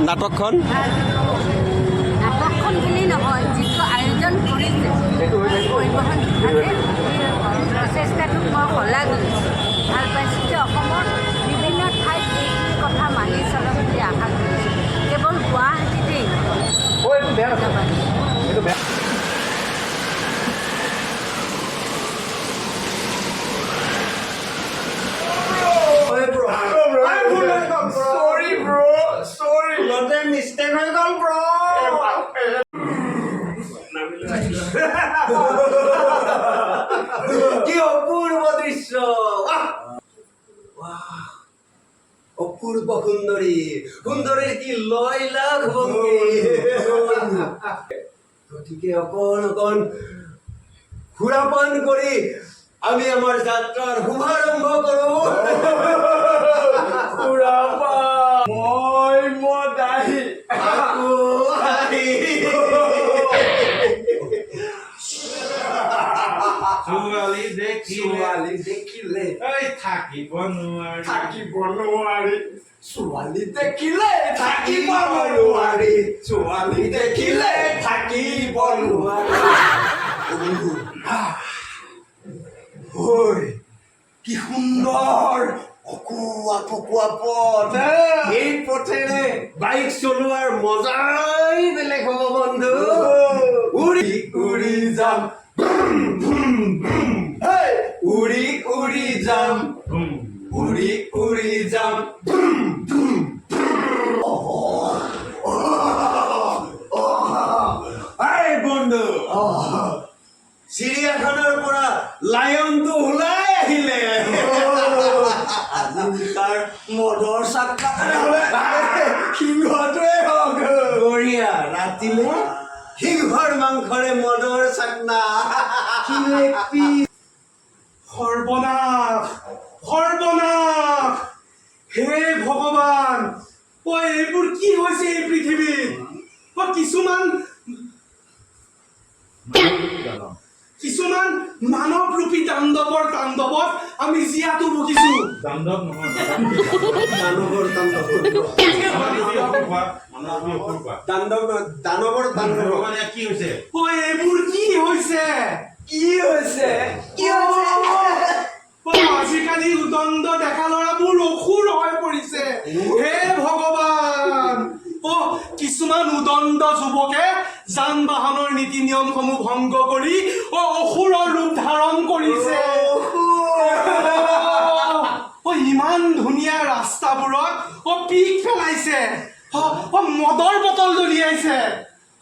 নাটকখন নাটকখন বুলি নহয় যিটো আয়োজন কৰিছে পৰিবহণ বিভাগে প্ৰচেষ্টাটোক মই শলাগ লৈছোঁ ভাল পাইছোঁ যে অসমৰ বিভিন্ন ঠাইত এইখিনি কথা মানি চলক বুলি আশা কৰিছোঁ কেৱল গুৱাহাটীতেই কি অপূৰ্ব দৃশ্য অপূৰ্ব সুন্দৰী সুন্দৰীৰ কি লয়লাখ ভঙ্গি গতিকে অকণ অকণ সুৰাপান কৰি আমি আমাৰ যাত্ৰাৰ শুভাৰম্ভ কৰো সুৰাপান মই মদাহি ছোৱালী দেখিলে থাকিব নোৱাৰি ছোৱালী দেখিলে থাকিব নোৱাৰি ছোৱালী দেখিলে থাকিব নোৱাৰি কি সুন্দৰ অকুৱা ফকুৱা পথ এই পথেৰে বাইক চলোৱাৰ মজাই বেলেগ হ'ব বন্ধু উৰি উৰি যাম উৰি উৰি যাম উৰি উৰি যাম বন্ধু চিৰিয়াখানাৰ পৰা লায়নটো ওলাই আহিলে তাৰ মদৰ চাকা সিংহটোৱে হওক বঢ়িয়া ৰাতিলে সিংহৰ মাংসৰে মদৰ চাকনা সৰ্বনাশ সৰ্বনাশ হে ভগৱান এইবোৰ কি হৈছে এই পৃথিৱীত কিছুমান মানৱ ৰূপী তাণ্ডৱৰ তাণ্ডৱত আমি জীয়াতো ভুগিছো তাণ্ডৱ নহয় দানৱৰ তাণ্ডৱ মানে কি হৈছে এইবোৰ কি হৈছে আজিকালি উদণ্ড ডেকা ল'ৰাবোৰ অসুৰ হৈ পৰিছে হে ভগৱান কিছুমান উদণ্ড যুৱকে যান বাহনৰ নীতি নিয়মসমূহ ভংগ কৰি অসুৰৰ ৰূপ ধাৰণ কৰিছে ইমান ধুনীয়া ৰাস্তাবোৰত পিক পেলাইছে মদৰ বটল দলিয়াইছে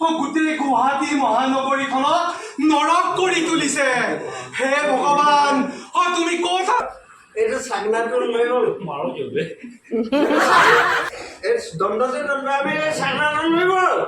গোটেই গুৱাহাটী মহানগৰীখনক নৰক কৰি তুলিছে হে ভগৱান তুমি ক'ত এইটো চাকনাটো লৈ গ'ল মাৰো জলদি এই দণ্ডতে দণ্ড আমি চাকনাটো লৈ গ'ল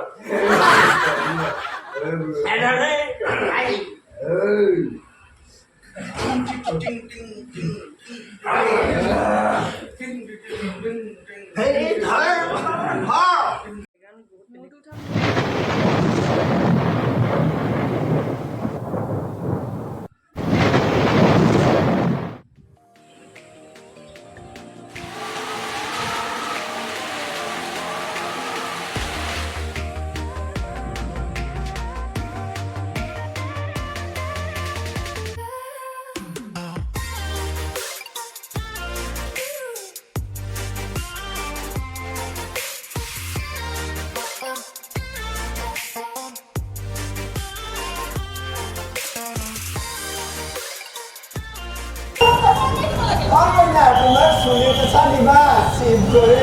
তোমাক চুলি পেচা দিবা চিপ কৰি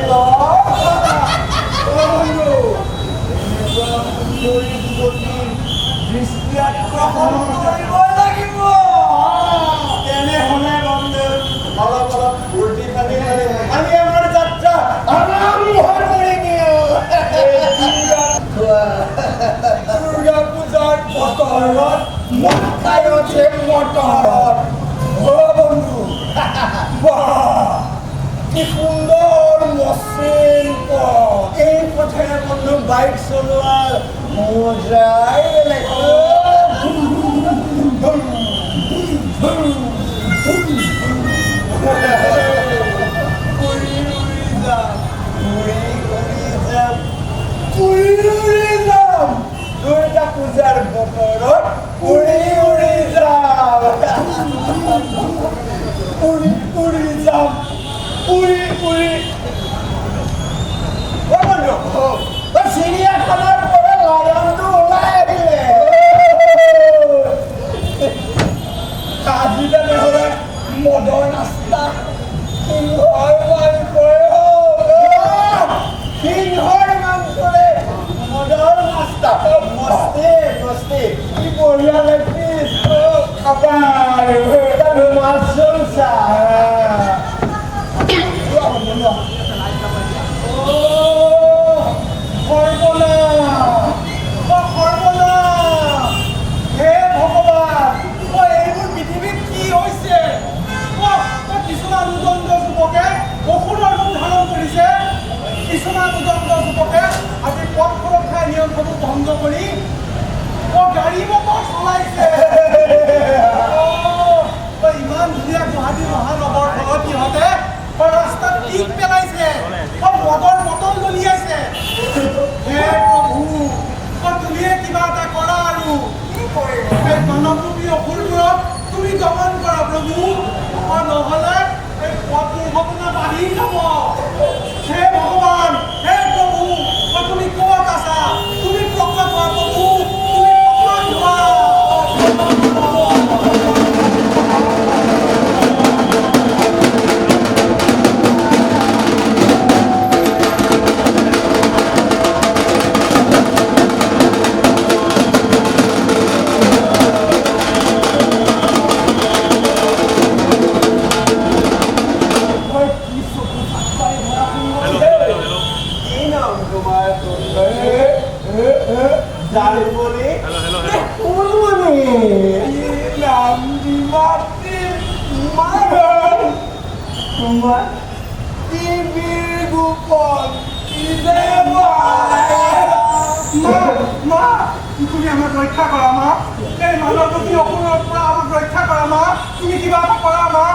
দৃষ্টি আকৰ্ষণ কৰিব লাগিব তেনেহ'লে বন্ধু অলপ অলপ ফূৰ্তি পাতি আমি আমাৰ যাত্ৰা আৰম্ভ কৰি দিওঁ দুৰ্গা পূজাৰ বতৰত মতাই উঠে মটৰত বন্ধু কি সুন্দৰ মসৃণ পথ বাইক চলোৱাৰ মজাই বেলেগ দুৰ্গা পূজাৰ বতৰত উৰি উৰি যাম উৰি উৰি যাম উৰি উৰি চিৰিয়াখানাৰ পৰা লায়নটো ওলাই আহিলে আজি তেনেহ'লে মদৰ নাস্তা সিংহৰ মাংসৰে মদৰ নাস্তা মস্তি মস্তি কি বঢ়িয়া লাগিছ খাবা আৰু মাছৰ চাহ কিছুমান উদণ্ড যুৱকে আজি পথ সুৰক্ষা নিয়মসমূহ ভংগ কৰি গাড়ী মটৰ চলাইছে ইমান ধুনীয়া গুৱাহাটী মহানগৰ ফলত ইহঁতে ৰাস্তাত পিক পেলাইছে মদৰ বটল দলিয়াইছে হে প্ৰভু তুমিয়ে কিবা এটা কৰা আৰু এই মানৱৰূপী অসুৰবোৰক তুমি দমন কৰা প্ৰভু নহ'লে এই পথ দুৰ্ঘটনা বাঢ়ি যাব হে ভগৱান হে প্ৰভু তুমি ক'ত আছা তুমি প্ৰকট হোৱা প্ৰভু তুমি প্ৰকট হোৱা তুমি আমাক ৰক্ষা কৰা মা এই মানৱৰূপী অসুৰৰ পৰা আমাক ৰক্ষা কৰা মা তুমি কিবা এটা কৰা মা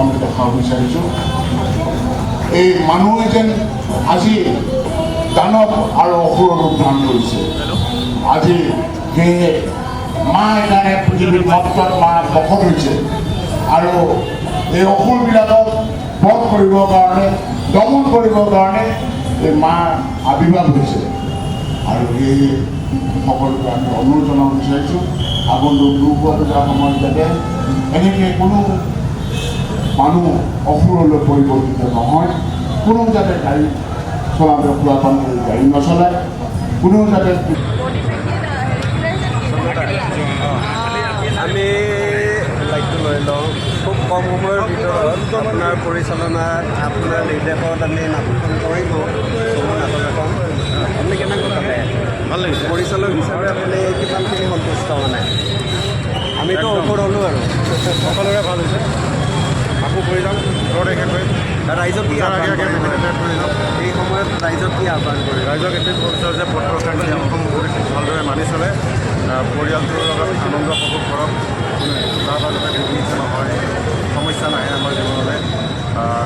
আমি দেখাব বিচাৰিছোঁ এই মানুহে যেন আজি দানৱ আৰু অসুৰৰ ৰূপ ধাৰণ কৰিছে আজি সেয়ে মা সেইকাৰণে পৃথিৱীত মত্ৰত মা বশত হৈছে আৰু এই অসুৰবিলাকক বধ কৰিবৰ কাৰণে দমন কৰিবৰ কাৰণে এই মা আৱিৰ্ভাৱ হৈছে আৰু এই সকলোকে আমি অনুৰোধ জনাব বিচাৰিছোঁ আগন্তুক দুৰ্গত সময়ত যাতে এনেকৈ কোনো মানুহ অসুৰলৈ পৰিৱৰ্তিত নহয় কোনো যাতে গাড়ী চলাওঁতে সুৰাপান কৰি গাড়ী নচলায় কোনো যাতে আমি লাইটটো লৈ লওঁ খুব কম সময়ৰ ভিতৰত আপোনাৰ পৰিচালনাত আপোনাৰ নিৰ্দেশত আমি নাটকখন কৰিব নাটক এখন আপুনি কেনেকৈ পালে ভাল লাগিছে পৰিচালক হিচাপে আপুনি কিমানখিনি সন্তুষ্ট মানে আমিতো অফৰ হ'লোঁ আৰু সকলোৰে ভাল হৈছে আকৌ কৰি যাম 18 তাৰিখে কৰিম ৰাইজক কি আহ্বান আগে কৰিব? কৰি যাম এই সময়ত ৰাইজক কি আহ্বান কৰিব ৰাইজক এইটোৱে কৈছোঁ যে পত্ৰকাৰ নিয়মসমূহ ভালদৰে মানি চলে পৰিয়ালটোৰ লগত আনন্দ উপভোগ কৰক তাৰ পৰা যাতে সুবিধা নহয় সমস্যা নাহে আমাৰ জীৱনলৈ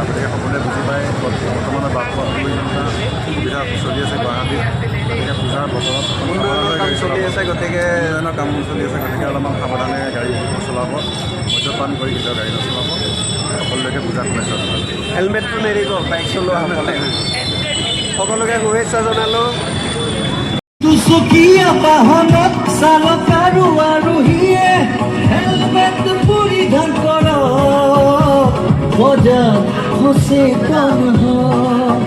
গতিকে সকলোৱে বুজি পায় বৰ্তমানে বিভিন্ন সুবিধা চলি আছে গুৱাহাটীত গতিকে পূজাৰ বতৰত উন্নয়নৰ কাম চলি আছে গতিকে উন্নয়নৰ কাম চলি আছে গতিকে অলপমান সাৱধানে গাড়ী চলাব মদ্যপান কৰি কেতিয়াও গাড়ী নচলাব সকলোলৈকে বুজা শুনাইছোঁ হেলমেটটো নেৰিব বাইক চলোৱা সকলে সকলোকে শুভেচ্ছা জনালোঁ দুচকীয়া বাহনত চালক আৰু আৰোহীয়ে হেলমেট পৰিধান কৰক সজাগ সচেতন হওক